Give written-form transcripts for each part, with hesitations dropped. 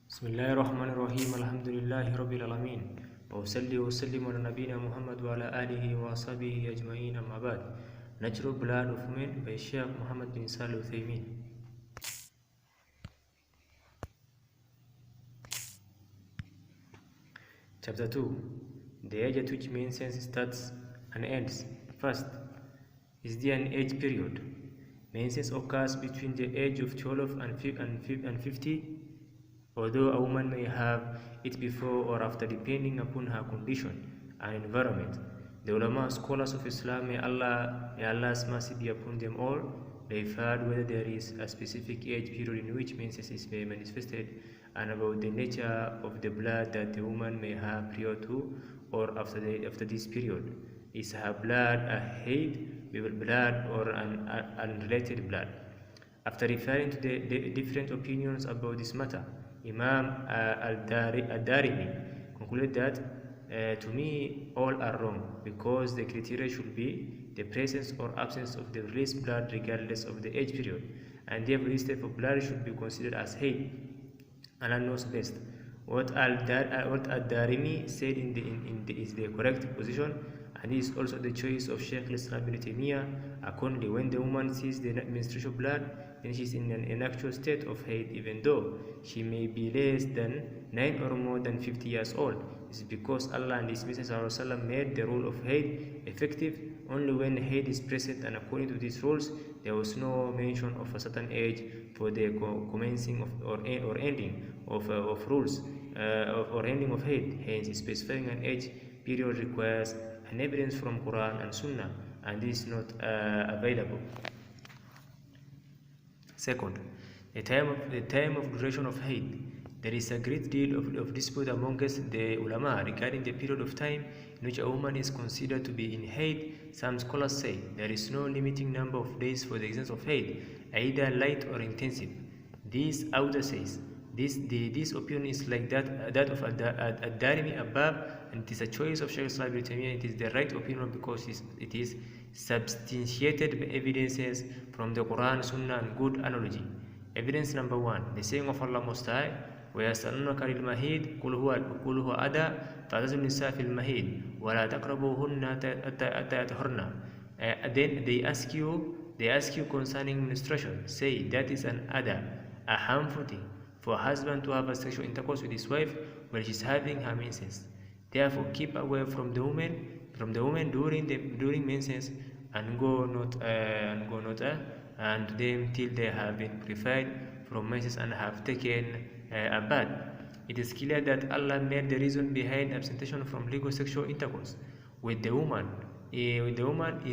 بسم الله الرحمن الرحيم الحمد لله رب العالمين وأصلي وأسلم على نبينا محمد وعلى آله وصحبه أجمعين أما بعد. Natural Blood of Men by Sheikh Muhammad bin Salih Al-Uthaymeen. Chapter 2. The age at which menses starts and ends. First, is there an age period? Menses occurs between the age of 12 and 50, although a woman may have it before or after depending upon her condition and environment. The ulama, scholars of Islam, may Allah's mercy be upon them all, differed whether there is a specific age period in which menses is manifested and about the nature of the blood that the woman may have prior to or after this period. Is her blood a haid blood or an unrelated blood? After referring to the different opinions about this matter, Imam Al-Darimi concluded that to me all are wrong, because the criteria should be the presence or absence of the released blood regardless of the age period, and therefore this type of blood should be considered as haid. Allah knows best. What Al-Darimi said is the correct position, and this is also the choice of Sheikh Islam ibn Taymiyyah. Accordingly, when the woman sees the menstrual blood, then she is in an actual state of haid, even though she may be less than 9 or more than 50 years old. This is because Allah and His Messenger made the rule of haid effective only when haid is present, and according to these rules, there was no mention of a certain age for the commencing of or ending of rules or ending of haid. Hence, specifying an age period requires an evidence from Quran and Sunnah, and this is not available. Second, the time of duration of haid. There is a great deal of dispute amongst the ulama regarding the period of time in which a woman is considered to be in haid. Some scholars say there is no limiting number of days for the existence of haid, either light or intensive. This author says this opinion is like that of Ad-Darimi above, and it is a choice of Shaykh Islam ibn Taymiyyah. It is the right opinion because it is substantiated by evidences from the Quran, Sunnah, and good analogy. Evidence number 1, the saying of Allah Most High, وَيَسْأَلُونَكَ لِلْمَهِيدِ قُلْ هُوَ أَدَى فَاعْتَزِلُوا النِّسَاءَ فِي الْمَهِيدِ وَلَا تَقْرَبُوهُنَّ حَتَّى يَطْهُرْنَ. Then they ask you concerning menstruation. Say that is an ada, a harmful thing for a husband to have a sexual intercourse with his wife while she is having her menses. Therefore, keep away from the woman during menses, and go not and them till they have been purified from menses and have taken a bath. It is clear that Allah made the reason behind abstention from legal sexual intercourse with the woman. Is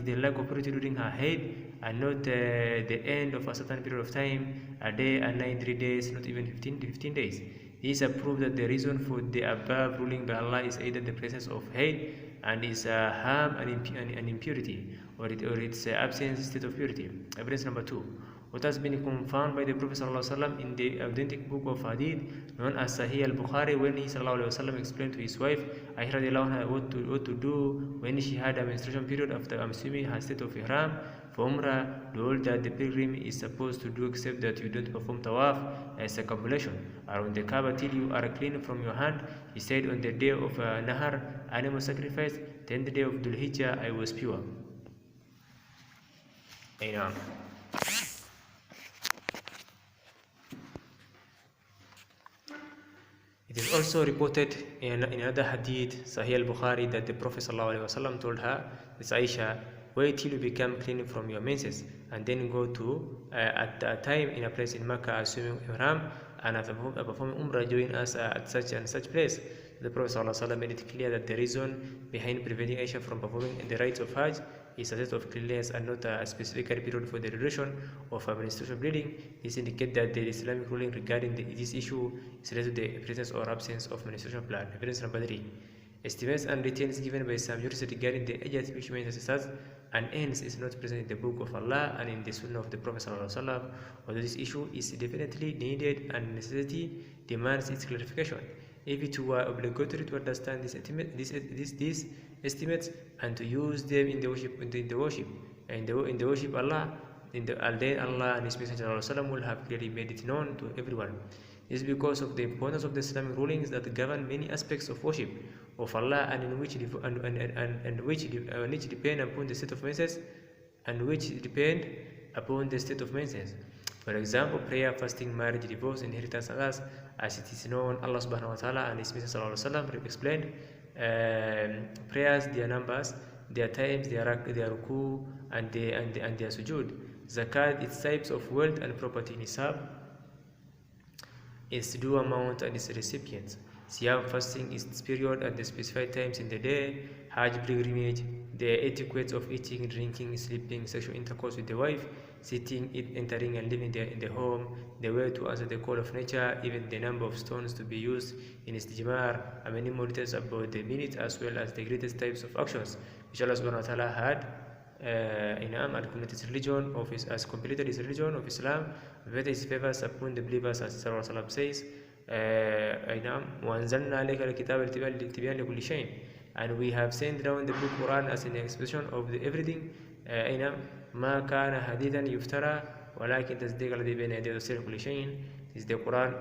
the lack of purity during her haid, and not the end of a certain period of time, a day, a night, 3 days, not even 15 days. This is a proof that the reason for the above ruling by Allah is either the presence of haid and its harm and impurity, or its absence, state of purity. Evidence number 2. What has been confirmed by the Prophet ﷺ in the authentic book of Hadith known as Sahih Al-Bukhari, when he ﷺ explained to his wife Aisha what to do when she had a menstruation period after assuming her state of ihram for Umrah, the all that the pilgrim is supposed to do, except that you don't perform tawaf as circumambulation around the Kaaba till you are clean from your hand. He said, on the day of Nahar, animal sacrifice, 10th day of Dhul Hijjah, I was pure. Amen. It is also reported in another hadith, Sahih Al-Bukhari, that the Prophet ﷺ told her, this Aisha, wait till you become clean from your menses, and then go to at a time in a place in Makkah, assuming ihram, and after performing Umrah, join us at such and such place. The Prophet ﷺ made it clear that the reason behind preventing Aisha from performing the rites of Hajj is a state of cleanliness and not a specific period for the duration of menstrual bleeding. This indicates that the Islamic ruling regarding this issue is related to the presence or absence of menstrual blood. Evidence number 3. Estimates and details given by some jurists regarding the age at which menses starts and ends is not present in the book of Allah and in the Sunnah of the Prophet ﷺ. Although this issue is definitely needed and necessity demands its clarification. If it were obligatory to understand these estimates and to use them in the worship Allah, then Allah and His Messenger ﷺ will have clearly made it known to everyone. This is because of the importance of the Islamic rulings that govern many aspects of worship of Allah and in which which depend upon the state of menses For example, prayer, fasting, marriage, divorce, inheritance, and others. As it is known, Allah subhanahu wa ta'ala and His Messenger ﷺ explained prayers, their numbers, their times, their ruku, and their sujood. Zakat, its types of wealth and property, nisab, its due amount and its recipients. Siyam, fasting, its period and the specified times in the day. Hajj, pilgrimage, the etiquette of eating, drinking, sleeping, sexual intercourse with the wife, sitting, entering and living in the home, the way to answer the call of nature, even the number of stones to be used in istijmar, and many more details about the minute as well as the greatest types of actions which Allah subhanahu wa ta'ala had and completed his religion of his as completed his religion of Islam, whether his favors upon the believers, as Sallallahu says, وَأَنزَلْنَا عَلَيْكَ الْكِتَابَ لِتِبْيَانَ لِكُلِّ شَيْءٍ, and we have sent down the book Quran as an expression of everything. ما كان حديثا يفترى ولكن تصديق الذي بين يديه وتفسير كل شيء. Is the Quran?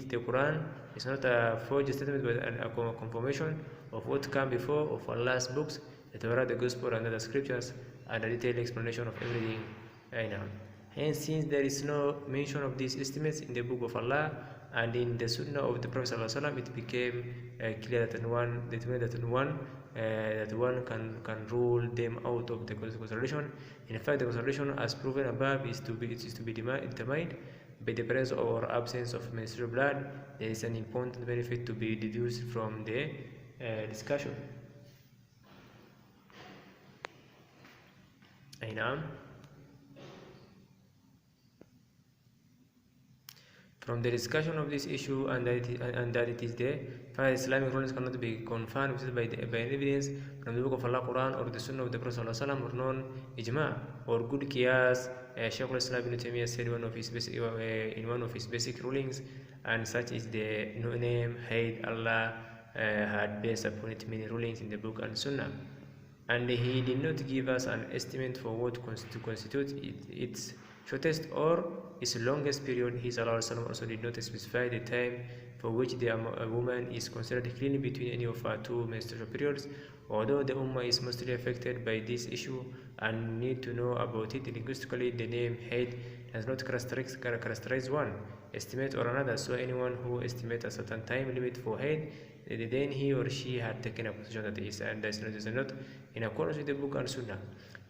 The Quran is not a forged statement but a confirmation of what came before of Allah's books, the Torah, the Gospel, and other scriptures, and a detailed explanation of everything. Hence, since there is no mention of these estimates in the book of Allah and in the Sunnah of the Prophet ﷺ, it became clear that one can rule them out of the consideration. In fact, the consideration, as proven above, is to be determined by the presence or absence of menstrual blood. There is an important benefit to be deduced from the discussion. From the discussion of this issue, and that it is the fact Islamic rulings cannot be confirmed by evidence from the book of Allah, Quran, or the Sunnah of the Prophet ﷺ, or non-ijma, or good qiyas. Shaykh al-Islam ibn Taymiyyah said in one of his basic rulings, and such is the name Hayd. Allah had based upon it many rulings in the book and Sunnah, and He did not give us an estimate for what to constitute its shortest or its longest period. He also did not specify the time for which a woman is considered clean between any of her two menstrual periods. Although the Ummah is mostly affected by this issue and need to know about it linguistically, the name Hayd does not characterize one estimate or another. So anyone who estimates a certain time limit for Hayd, then he or she had taken a position that is not in accordance with the book and Sunnah.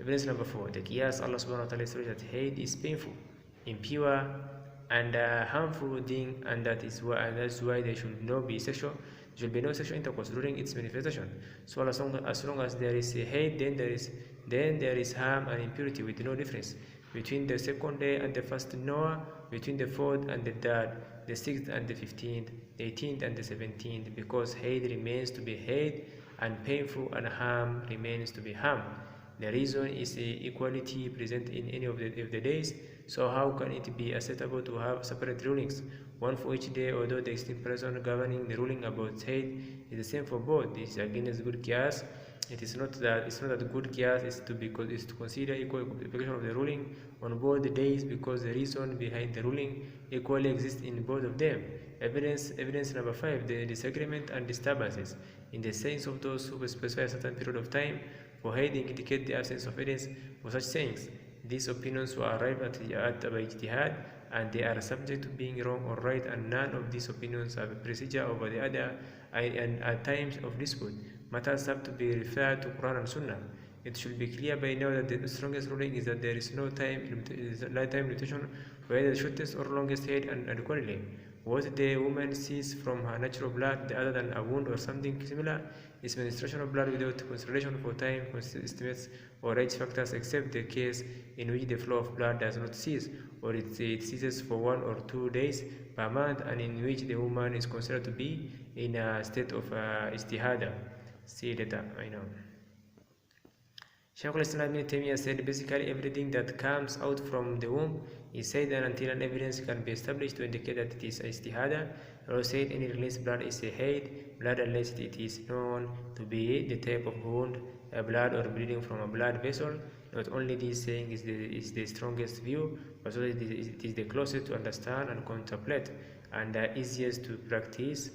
Evidence number 4: the qiyas. Allah subhanahu wa ta'ala says that Hayd is painful, impure, and harmful thing, and that's why there should no sexual intercourse during its manifestation. So as long as there is a Hayd, then there is harm and impurity with no difference between the second day and the first, nor between the fourth and the third, the 6th and the 15th, the 18th and the 17th, because Hayd remains to be Hayd and painful, and harm remains to be harm. The reason is the equality present in any of the days. So how can it be acceptable to have separate rulings, one for each day, although the distinct person governing the ruling about Hayd is the same for both? This is against good qiyas. It is not that good qiyas is to consider equal application of the ruling on both the days, because the reason behind the ruling equally exists in both of them. Evidence number 5: the disagreement and disturbances in the sayings of those who specify a certain period of time for Hayd indicate the absence of evidence for such sayings. These opinions were arrived at by ijtihad, and they are subject to being wrong or right, and none of these opinions have a procedure over the other, and at times of dispute, matters have to be referred to Quran and Sunnah. It should be clear by now that the strongest ruling is that there is no time limitation for either the shortest or longest Hayd, and accordingly, what the woman sees from her natural blood, other than a wound or something similar, is menstruation of blood without consideration for time estimates or age factors, except the case in which the flow of blood does not cease, or it ceases for 1 or 2 days per month, and in which the woman is considered to be in a state of istihada. See later, I know. Shaykh al-Islam ibn Taymiyyah said basically everything that comes out from the womb is said, and until an evidence can be established to indicate that it is istihada, or said any released blood is a Hayd blood unless it is known to be the type of wound, blood or bleeding from a blood vessel. Not only this saying is the strongest view, but also it is the closest to understand and contemplate, and easiest to practice.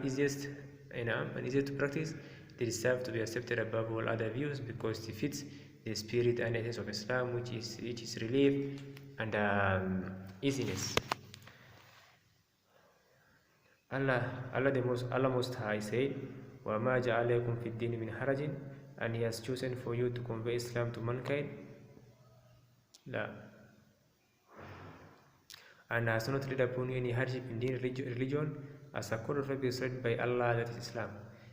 Easiest, and easier to practice. It is served to be accepted above all other views because it fits the spirit and essence of Islam, which is relief and easiness. Allah Most High said, وَمَا جَعَلَيْكُمْ فِي الدِّينِ مِنْ حَرَجٍ, and He has chosen for you to convey Islam to mankind. La. And has not laid upon you any hardship in deen, religion, as a code of prescribed by Allah, that is Islam.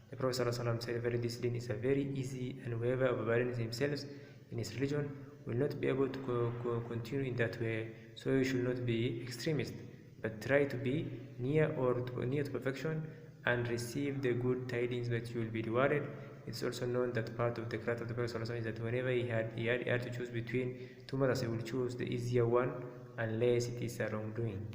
The Prophet ﷺ said, "Very this deen is a very easy, and whoever overburdens himself in his religion will not be able to continue in that way. So you should not be extremist, but try to be near to perfection and receive the good tidings that you will be rewarded." It's also known that part of the character of the Prophet ﷺ is that whenever he had to choose between two matters, he will choose the easier one unless it is a wrongdoing.